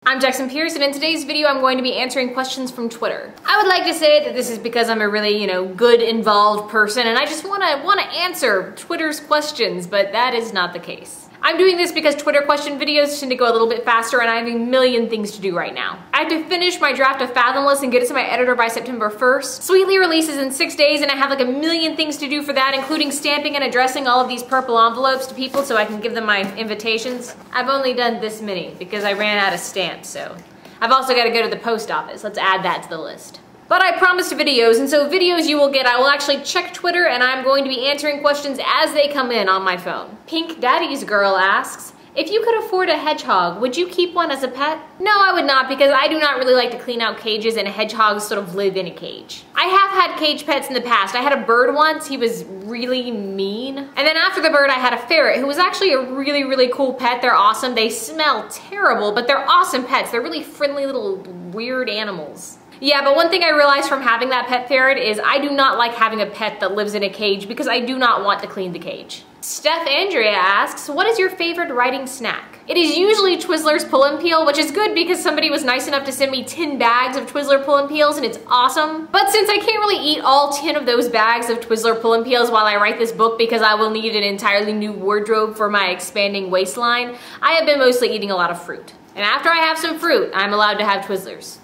I'm Jackson Pearce, and in today's video I'm going to be answering questions from Twitter. I would like to say that this is because I'm a really, good, involved person and I just wanna answer Twitter's questions, but that is not the case. I'm doing this because Twitter question videos tend to go a little bit faster and I have a million things to do right now. I have to finish my draft of Fathomless and get it to my editor by September 1st. Sweetly releases in 6 days and I have like a million things to do for that, including stamping and addressing all of these purple envelopes to people so I can give them my invitations. I've only done this many because I ran out of stamps, so. I've also got to go to the post office. Let's add that to the list. But I promised videos, and so videos you will get, I will actually check Twitter and I'm going to be answering questions as they come in on my phone. Pink Daddy's Girl asks, if you could afford a hedgehog, would you keep one as a pet? No, I would not, because I do not really like to clean out cages and hedgehogs sort of live in a cage. I have had cage pets in the past. I had a bird once, he was really mean. And then after the bird I had a ferret who was actually a really, really cool pet. They're awesome. They smell terrible, but they're awesome pets. They're really friendly little weird animals. Yeah, but one thing I realized from having that pet ferret is I do not like having a pet that lives in a cage because I do not want to clean the cage. Steph Andrea asks, what is your favorite writing snack? It is usually Twizzlers Pull and Peel, which is good because somebody was nice enough to send me 10 bags of Twizzler Pull and Peels and it's awesome. But since I can't really eat all 10 of those bags of Twizzler Pull and Peels while I write this book because I will need an entirely new wardrobe for my expanding waistline, I have been mostly eating a lot of fruit. And after I have some fruit, I'm allowed to have Twizzlers.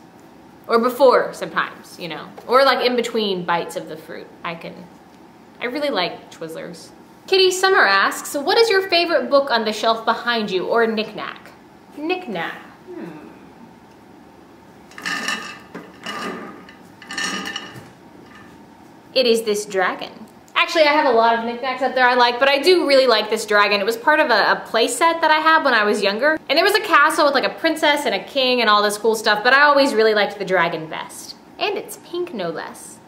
Or before, sometimes, Or like in between bites of the fruit. I really like Twizzlers. Kitty Summer asks, what is your favorite book on the shelf behind you, or knick-knack? Knick-knack. It is this dragon. Actually, I have a lot of knickknacks up there I like, but I do really like this dragon. It was part of a play set that I had when I was younger. And there was a castle with like a princess and a king and all this cool stuff, but I always really liked the dragon best. And it's pink, no less.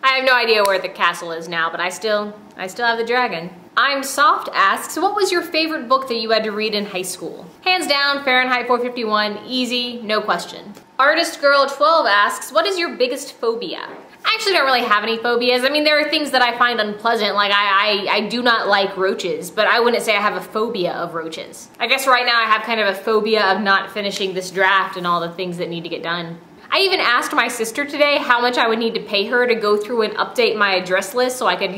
I have no idea where the castle is now, but I still have the dragon. I'm Soft asks, what was your favorite book that you had to read in high school? Hands down, Fahrenheit 451, easy, no question. Artist Girl 12 asks, what is your biggest phobia? I actually don't really have any phobias. I mean, there are things that I find unpleasant, like I do not like roaches, but I wouldn't say I have a phobia of roaches. I guess right now I have kind of a phobia of not finishing this draft and all the things that need to get done. I even asked my sister today how much I would need to pay her to go through and update my address list so I could,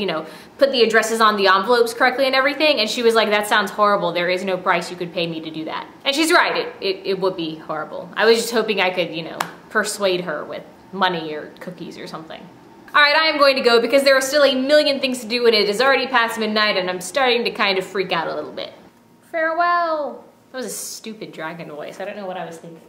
put the addresses on the envelopes correctly and everything, and she was like, that sounds horrible. There is no price you could pay me to do that. And she's right, it would be horrible. I was just hoping I could, persuade her with money or cookies or something. All right, I am going to go because there are still a million things to do and it is already past midnight and I'm starting to kind of freak out a little bit. Farewell. That was a stupid dragon voice. I don't know what I was thinking.